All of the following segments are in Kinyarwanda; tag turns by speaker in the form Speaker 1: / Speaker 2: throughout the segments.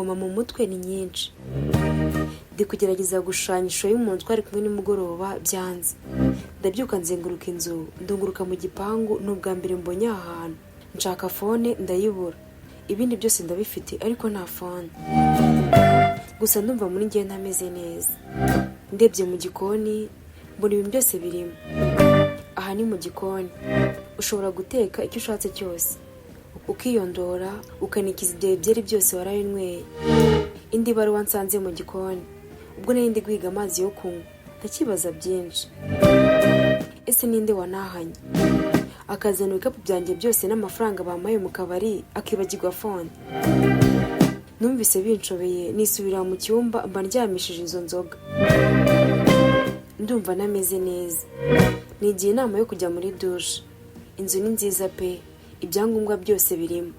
Speaker 1: ingoma mu mutwe ni nyinshi. Ndi kugerageza gushushanya ishusho y'umuntu twari kumwe nimugoroba byanze. Ndabyuka nzenguruka inzu, ndunguruka mu gipangu, n'ubwa mbere mbonye ahantu. Nshaka fone ndayibura. Ibindi byose ndabifite ariko nta fone. Gusa ndumva muri njye ntameze neza. Ndebye mu gikoni mbona ibintu byose birimo. Aha ni mu gikoni. Ushobora guteka icyo ushatse cyose, ukiyondora, ukanikiza ibyo byari byose warabinyweye. Indi baruwa nsanze mu gikoni. Ubwo nari ndi guhiga amazi yo kunywa, ndakibaza byinshi. Ese ninde wanahanye? Akazana ibikapu byanjye byose n'amafaranga bamaye mu kabari, akibagirwa fone. Numvise binshobeye, nisubira mu cyumba mba ndyamishije izo nzoga. Ndumva nameze neza. Nigiye inama yo kujya muri douche. Inzu ni nziza pe, ibyangombwa byose birimo.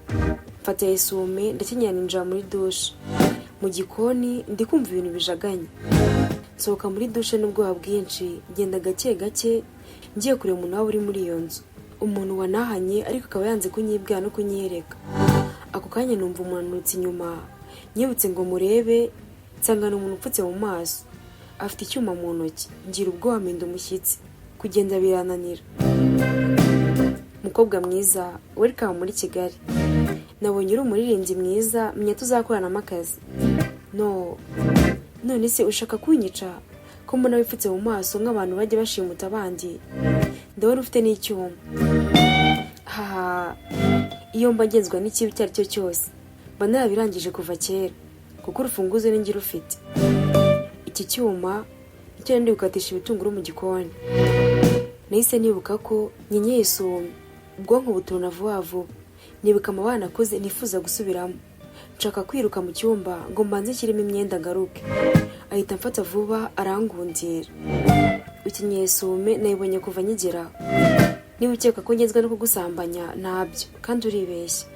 Speaker 1: Mfata esume ndakenyera ninjira muri douche. Mu gikoni ndi kumva ibintu bijaganye. Sohoka muri douche n'ubwoba bwinshi, ngenda gake gake ngiye kureba umuntu waba uri muri iyo nzu. Umuntu wanahanye ariko akaba yanze kunyibwira no kunyereka. Ako kanya numva umunanutse inyuma, nyibutse ngo murebe, nsanga umuntu upfutse mu maso. Afite icyuma mu ntoki, ngira ubwoba mpinda umushyitsi. Kugenda birananira. Mukobwa mwiza, welcome muri Kigali. Nabonye uri umuririmbyi mwiza, menya tuzakoranamo akazi. None se ushaka kunyica? Ko mbona wipfutse mu maso nk'abantu bajya bashimuta abandi. Ndabona ufite n'icyuma. Iyo mba ngenzwa n'ikibi icyo ari cyo cyose, mba narabirangije kuva kera, kuko urufunguzo ni njye rufite. Iki cyuma nicyo ndi gukatisha ibitunguru mu gikoni. Nahise nibuka ko nyenyeye isume, ubwonko buturana vuba vuba. Nibuka amabara nakoze nifuza gusubiramo. Nshaka kwiruka mu cyumba ngo mbanze kirimo imyenda ngaruke. Ahita mfata vuba arangundira. Ukenyeye isume nayibonye kuva nkigeraho. Niba ukeka ko ngenzwa no kugusambanya ntabyo, kandi uribeshya.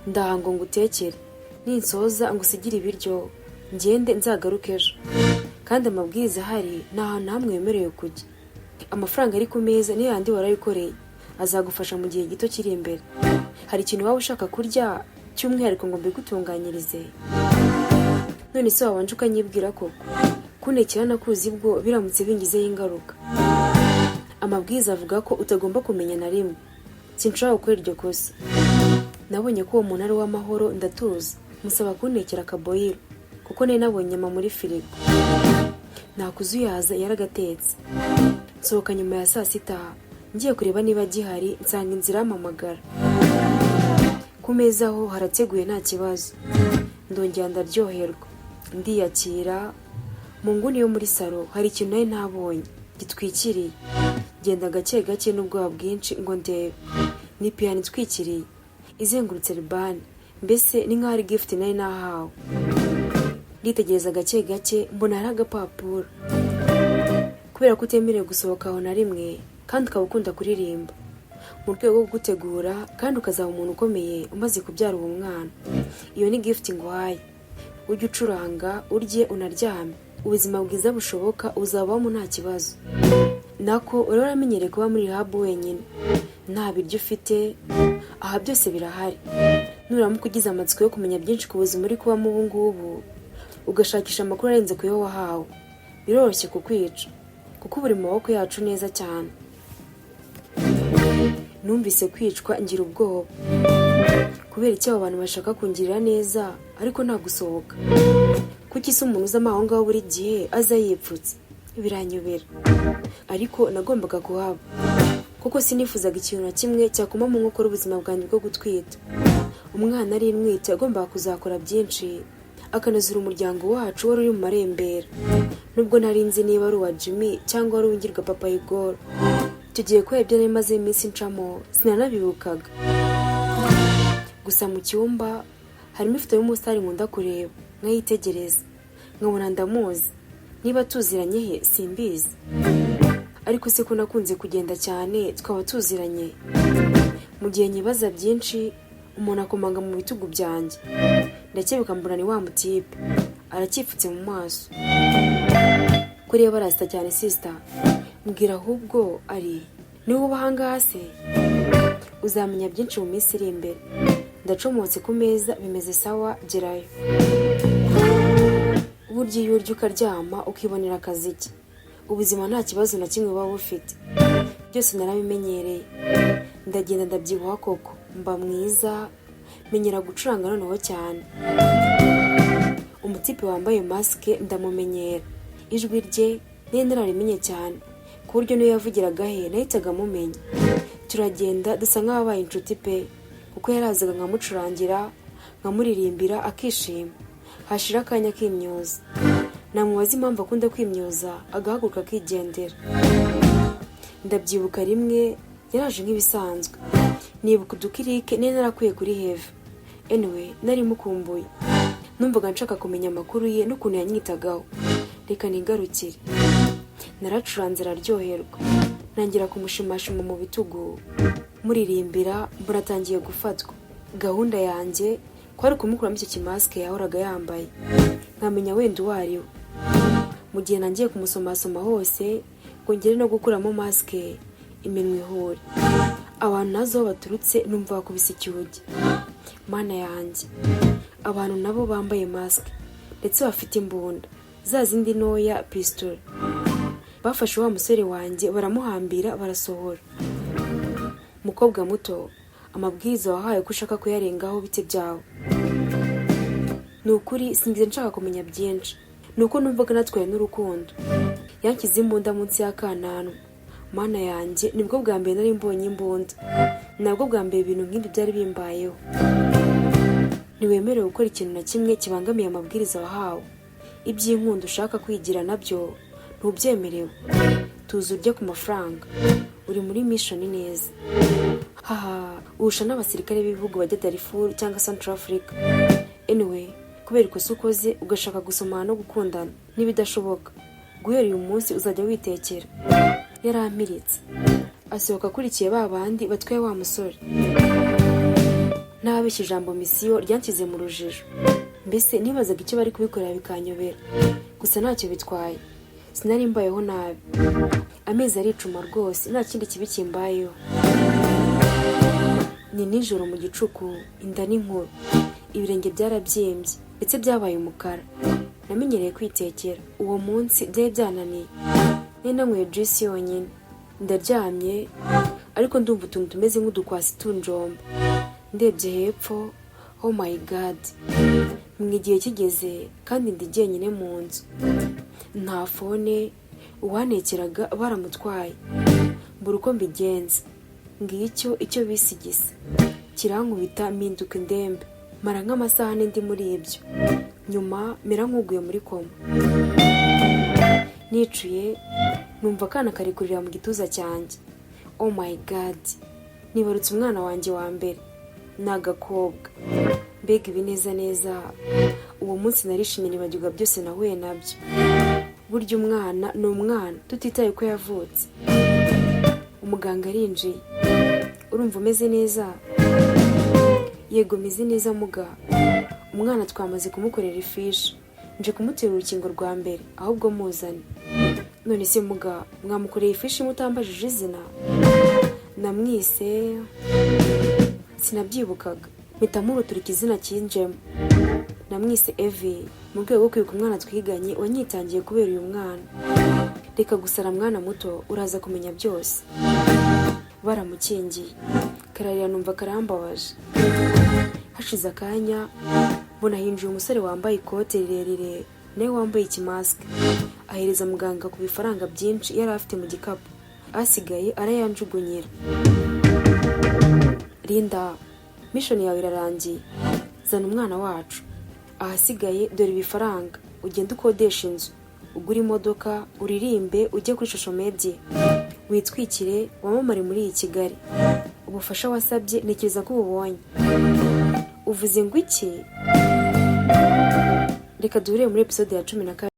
Speaker 1: Ndaha ngo ngutekere, ninsoza ngusigire ibiryo, ngende nzagaruke ejo. Kandi amabwiriza ahari nta hantu hamwe wemerewe kujya. Amafaranga ari ku meza niyo yandi warayikoreye, azagufasha mu gihe gito kiri imbere. Hari ikintu waba ushaka kurya cy'umwihariko ngo mbigutunganyirize? None se wabanje ukanyibwira koko? Kunekera nakuzi bwo biramutse bingizeho ingaruka. Amabwiriza avuga ko utagomba kumenya na rimwe. Sinshobora gukora iryo kosa. Nabonye ko uwo muntu ari uw'amahoro, ndatuza. Musaba kunekera akaboyiro, kuko nari nabonye inyama muri firigo. Nakuzuyaza yaragatetse. Nsohoka nyuma ya saa sita, ngiye kureba niba gihari, nsanga inzira y'amamagara. Ku meza aho harateguye nta kibazo. Ndongera ndaryoherwa, ndiyakira. Mu nguni yo muri salo hari ikintu nari ntabonye gitwikiriye. Genda gake gake n'ubwoba bwinshi ngo ndebe. Ni piyano itwikiriye, izengurutse ribani, mbese ni nk'aho ari gift nari nahawe. Nditegereza gake gake mbona hari agapapuro. Kubera ko utemerewe gusohoka aho na rimwe, kandi ukaba ukunda kuririmba, mu rwego rwo gutegura kandi ukazaba umuntu ukomeye umaze kubyara uwo mwana, iyo ni gift nguhaye. Ujye ucuranga, urye, unaryame, ubuzima bwiza bushoboka uzabamo nta kibazo. Nako uraba uramenyereye kuba muri rehab wenyine, nta biryo ufite, aha byose birahari. Nuramuka ugize amatsiko yo kumenya byinshi ku buzima uri kubamo ubu ngubu, ugashakisha amakuru arenze ku yo wahawe, biroroshye kukwica, kuko buri mu maboko yacu neza cyane. Numvise kwicwa ngira ubwoba, kubera icyo abantu bashaka kungirira neza ariko nta gusohoka. Kuki se umuntu uza aho ngaho buri gihe aza yipfutse? Biranyobera. Ariko nagombaga kuhaba, kuko sinifuzaga ikintu na kimwe cyakuma mu nkokora ubuzima bwanjye bwo gutwita. Umwana ari intwite agombaga kuzakora byinshi, akanazura umuryango wacu wari uri mu marembera. Nubwo nari nzi niba ari uwa Jimmy cyangwa ari uwungirwa papa Igor. Tugiye ko ibyo nari maze iminsi ncamo sinanabibukaga. Gusa mu cyumba harimo ifoto y'umusitari nkunda kureba, nkayitegereza, nkabona ndamuzi. Niba tuziranye he simbizi, ariko se ko nakunze kugenda cyane twaba tuziranye. Mu gihe nyibaza byinshi, umuntu akomanga mu bitugu byanjye. Ndacyebuka mbona ni wa mutipe, aracyipfutse mu maso. Kuriya barasta cyane sister, mbwira ahubwo ari ni uba hangaha se? Uzamenya byinshi mu minsi iri imbere. ndacomotse ku meza bimeze sawa gerayo. Burya iyo urya ukaryama ukibonera akaziki, ubuzima nta kibazo na kimwe buba bufite. Byose narabimenyereye, ndagenda ndabyibuha koko, mba mwiza, menyera gucuranga noneho cyane. Umutipe wambaye masike ndamumenyera, ijwi rye nari nararimenye cyane ku buryo niyo yavugiraga he nahitaga mumenya. Turagenda dusa nk'ababaye inshuti pe, kuko yarazaga nkamucurangira nkamuririmbira akishima, hashira akanya akimyoza. Namubaza impamvu akunda kwimyoza agahaguruka akigendera. Ndabyibuka rimwe yaraje nk'ibisanzwe, nibuka udukirike nari narakwiye kuri heve. Anyway nari mukumbuye, numvaga nshaka kumenya amakuru ye n'ukuntu yanyitagaho. Reka nigarukire. Naracuranze araryoherwa, nangira kumushimashima mu bitugu, muririmbira mburatangiye gufatwa. Gahunda yanjye kwari kumukuramo icyo kimaske yahoraga yambaye, nkamenya wenda uwo ari we. Mu gihe nangiye kumusomasoma hose ngo ngere no gukuramo maske, iminwa ihure. Abantu nazo baturutse numva bakubise icyugi. Mana yanjye, abantu nabo bambaye maske ndetse bafite imbunda, za zindi ntoya pistol. Bafashe wa musore wanjye baramuhambira barasohora. Mukobwa muto, amabwiriza wahaye ko ushaka kuyarengaho bite byawe? Nukuri singize nshaka kumenya byinshi, nuko numvaga natwaye n'urukundo. Yankize imbunda munsi y'akananwa. Mana yanjye, nibwo bwa mbere nari mbonye imbunda, nabwo bwa mbere ibintu nk'ibi byari bimbayeho. Ntiwemerewe gukora ikintu na kimwe kibangamiye amabwiriza wahawe. Iby'inkundo ushaka kwigira nabyo ntubyemerewe. Tuzi urya ku mafaranga, uri muri mission neza. Haha, urusha n'abasirikare b'ibihugu bajya Darfur cyangwa Central Africa. Anyway, kubera ikosa ukoze ugashaka gusomana no gukundana n'ibidashoboka, guhera uyu munsi uzajya witekera. Yarampiritse, asohoka akurikiye ba bandi batwaye wa musore. Nabeshye ijambo misiyo ryankize mu rujijo. Mbese nibazaga icyo bari kubikorera bikanyobera, gusa ntacyo bitwaye. Sinari mbayeho nabi, amezi aricuma rwose, nta kindi kibi kimbayeho. Ni nijoro mu gicuku, inda n'inkuru, ibirenge byarabyimbye ndetse byabaye umukara. Namenyereye kwitekera. Uwo munsi byari byananiye, nari nanyweye juice yonyine. Ndaryamye ariko ndumva utuntu tumeze nk'udukwasi tunjomba. Ndebye hepfo, oh my god, igihe kigeze kandi ndi jyenyine mu nzu. Nta fone, uwanekeraga baramutwaye. Mbura uko mbigenza. Ngicyo icyo bisigise kirankubita mpinduka indembe, mara nk'amasaha ndi muri ibyo. Nyuma mera nk'uguye muri koma. Nicuye numva akana kari kurira mu gituza cyanjye. Oh my god, nibarutse umwana wanjye wa mbere, n'agakobwa. Mbega ibineza neza. Uwo munsi narishimye nibagirwa byose nahuye nabyo. Burya umwana ni umwana tutitaye ko yavutse. Umuganga arinjiye. Urumva umeze neza? Yego meze neza muga. Umwana twamaze kumukorera ifishi, nje kumutera urukingo rwa mbere, ahubwo muzane. None se muga, mwamukoreye ifishi mutambajije izina? Namwise sinabyibukaga, mpita muruturika izina kinjemo. Namwise Evi, mu rwego rwo kwibuka umwana twiganye wanyitangiye kubera uyu mwana. Reka gusara mwana muto, uraza kumenya byose. Baramukingiye, kararira numva karambabaje. Hashize akanya mbona hinjiye umusore wambaye ikote rirerire nawe wambaye ikimaske. Ahereza muganga ku bifaranga byinshi yari afite mu gikapu, asigaye arayanjugunyira. Rinda, mission yawe irarangiye, zana umwana wacu. Ahasigaye dore ibifaranga, ugenda ukodesha inzu, ugura imodoka, uririmbe, ujye kuri social media, witwikire, wamamare muri iyi Kigali. Ubufasha wasabye ntekereza ko ububonye. Uvuze ngo iki? Reka duhure muri episode ya 12.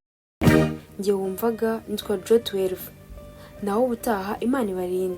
Speaker 1: Ngiye wumvaga nitwa Jo 12. Naho ubutaha Imana ibarinde.